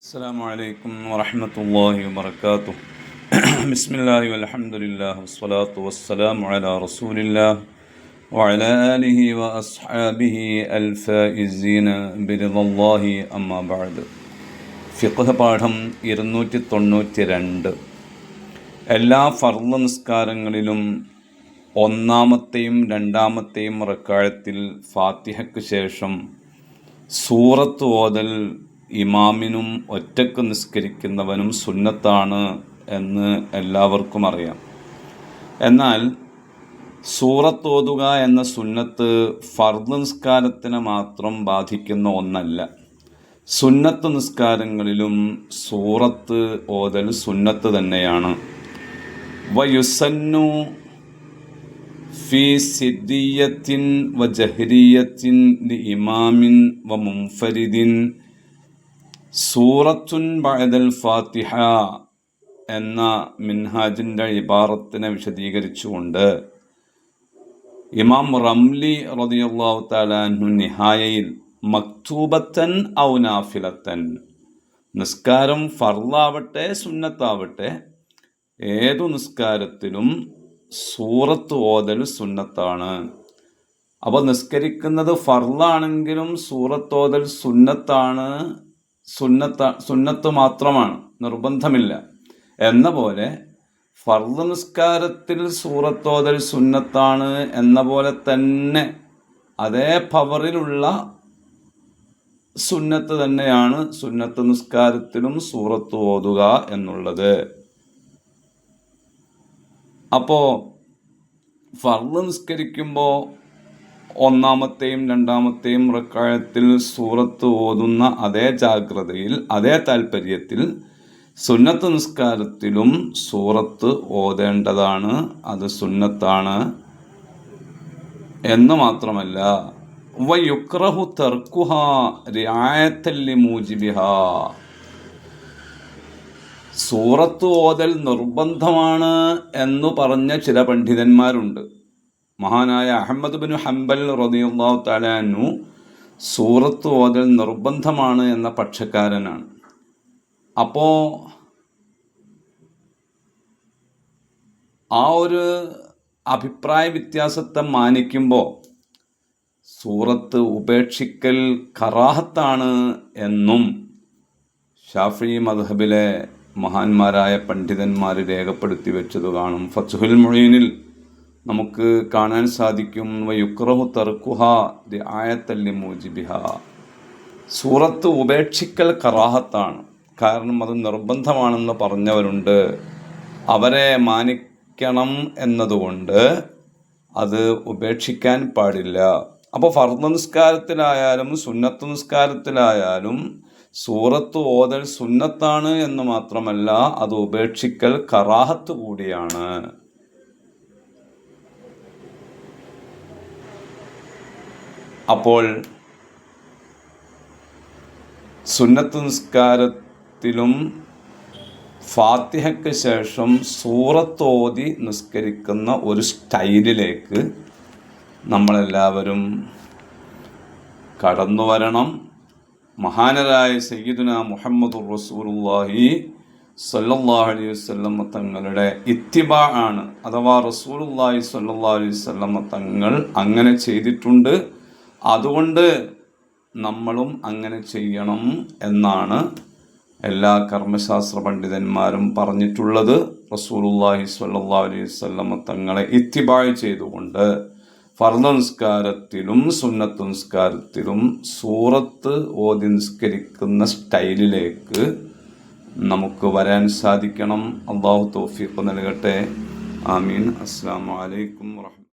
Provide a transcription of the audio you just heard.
അസ്സലാമു അലൈക്കും വറഹ്മത്തുള്ളാഹി വബറകാതുഹു. ബിസ്മില്ലാഹി വൽഹംദുലില്ലാഹി വസ്സലാത്തു വസ്സലാമു അലാ റസൂലില്ലാഹി വഅലാ ആലിഹി വഅസ്ഹാബിഹി അൽഫായിസീന ബിറിദല്ലാഹി അമ്മാ ബഅദ്. ഫിഖ്ഹ് പാഠം 292. എല്ലാ ഫർള് നിസ്കാരങ്ങളിലും ഒന്നാമത്തെയും രണ്ടാമത്തെയും റക്അത്തിൽ ഫാത്തിഹയ്ക്ക് ശേഷം സൂറത്ത് ഓതൽ ഇമാമിനും ഒറ്റക്ക് നിസ്കരിക്കുന്നവനും സുന്നത്താണ് എന്ന് എല്ലാവർക്കും അറിയാം. എന്നാൽ സൂറത്ത് ഓതുക എന്ന സുന്നത്ത് ഫർദ് നിസ്കാരത്തിനെ മാത്രം ബാധിക്കുന്ന ഒന്നല്ല. സുന്നത്ത് നിസ്കാരങ്ങളിലും സൂറത്ത് ഓതൽ സുന്നത്ത് തന്നെയാണ്. വയുസന്നു ഫി സിദ്ദിയത്തിൻ വജഹരിയത്തിൻ ലി ഇമാമിൻ വമുൻഫരിദിൻ സൂറത്തുൻ ബഅദൽ ഫാത്തിഹ എന്ന മിൻഹാജിൻ്റെ ഇബാറത്തിനെ വിശദീകരിച്ചുകൊണ്ട് ഇമാം റംലി റളിയല്ലാഹു തആല അൻഹു നിഹായയിൽ മക്തൂബത്തൻ ഔ നാഫിലത്തൻ, നിസ്കാരം ഫർളാവട്ടെ സുന്നത്താവട്ടെ ഏതു നിസ്കാരത്തിലും സൂറത്ത് ഓതൽ സുന്നത്താണ്. അപ്പോൾ നിസ്കരിക്കുന്നത് ഫർളാണെങ്കിലും സൂറത്ത് ഓതൽ സുന്നത്ത് മാത്രമാണ്, നിർബന്ധമില്ല. എന്ന പോലെ ഫർള് നിസ്കാരത്തിൽ സൂറത്തോതൽ സുന്നത്താണ് എന്ന പോലെ തന്നെ അതേ പവറിലുള്ള സുന്നത്ത് തന്നെയാണ് സുന്നത്ത് നിസ്കാരത്തിലും സൂറത്ത് ഓതുക എന്നുള്ളത്. അപ്പോൾ ഫർള് നിസ്കരിക്കുമ്പോൾ ഒന്നാമത്തെയും രണ്ടാമത്തെയും റക്അത്തിൽ സൂറത്ത് ഓതുന്ന അതേ ജാഗ്രതയിൽ അതേ താല്പര്യത്തിൽ സുന്നത്ത് നിസ്കാരത്തിലും സൂറത്ത് ഓതേണ്ടതാണ്, അത് സുന്നത്താണ് എന്ന് മാത്രമല്ല വയുക്റഹു തർക്കുഹാ റിആയത്തൻ ലിമൂജിബിഹാ, സൂറത്ത് ഓതൽ നിർബന്ധമാണ് എന്നു പറഞ്ഞ ചില പണ്ഡിതന്മാരുണ്ട്. മഹാനായ അഹ്മദ് ബിൻ ഹംബൽ റളിയല്ലാഹു തആല അൻഹു സൂറത്ത് ഓതൽ നിർബന്ധമാണ് എന്ന പക്ഷക്കാരനാണ്. അപ്പോൾ ആ ഒരു അഭിപ്രായ വ്യത്യാസത്തെ മാനിക്കുമ്പോൾ സൂറത്ത് ഉപേക്ഷിക്കൽ കറാഹത്താണ് എന്നും ഷാഫിഈ മദ്ഹബിലെ മഹാന്മാരായ പണ്ഡിതന്മാർ രേഖപ്പെടുത്തി വെച്ചത് കാണും. ഫത്ഹുൽ മുഈനിൽ നമുക്ക് കാണാൻ സാധിക്കും വയുക്റഹു തർക്കുഹാ റിആയത്തൻ ലിമൂജിബിഹാ, സൂറത്ത് ഉപേക്ഷിക്കൽ കറാഹത്താണ്, കാരണം അത് നിർബന്ധമാണെന്ന് പറഞ്ഞവരുണ്ട്. അവരെ മാനിക്കണം എന്നതുകൊണ്ട് അത് ഉപേക്ഷിക്കാൻ പാടില്ല. അപ്പോൾ ഫർദ് നിസ്കാരത്തിലായാലും സുന്നത്ത് നിസ്കാരത്തിലായാലും സൂറത്ത് ഓതൽ സുന്നത്താണ് എന്ന് മാത്രമല്ല, അത് ഉപേക്ഷിക്കൽ കറാഹത്ത് കൂടിയാണ്. അപ്പോൾ സുന്നത്ത് നിസ്കാരത്തിലും ഫാത്തിഹയ്ക്ക് ശേഷം സൂറത്ത് ഓതി നിസ്കരിക്കുന്ന ഒരു സ്റ്റൈലിലേക്ക് നമ്മളെല്ലാവരും കടന്നു വരണം. മഹാനരായ സയ്യിദുനാ മുഹമ്മദുർ റസൂലുള്ളാഹി സ്വല്ലല്ലാഹു അലൈഹി വസല്ലം തങ്ങളുടെ ഇത്തിബാ ആണ്, അഥവാ റസൂലുള്ളാഹി സ്വല്ലല്ലാഹു അലൈഹി വസല്ലം തങ്ങൾ അങ്ങനെ ചെയ്തിട്ടുണ്ട്, അതുകൊണ്ട് നമ്മളും അങ്ങനെ ചെയ്യണം എന്നാണ് എല്ലാ കർമ്മശാസ്ത്ര പണ്ഡിതന്മാരും പറഞ്ഞിട്ടുള്ളത്. റസൂലുള്ളാഹി സ്വല്ലല്ലാഹു അലൈഹി വസല്ലം തങ്ങളെ ഇത്തിബാഅ് ചെയ്തുകൊണ്ട് ഫർദ് നിസ്കാരത്തിലും സുന്നത്ത് നിസ്കാരത്തിലും സൂറത്ത് ഓതി നിസ്കരിക്കുന്ന സ്റ്റൈലിലേക്ക് നമുക്ക് വരാൻ സാധിക്കണം. അല്ലാഹു തൗഫീഖ് നൽകട്ടെ. ആമീൻ. അസ്സലാമു അലൈക്കും വറഹ്മത്തുള്ളാഹി.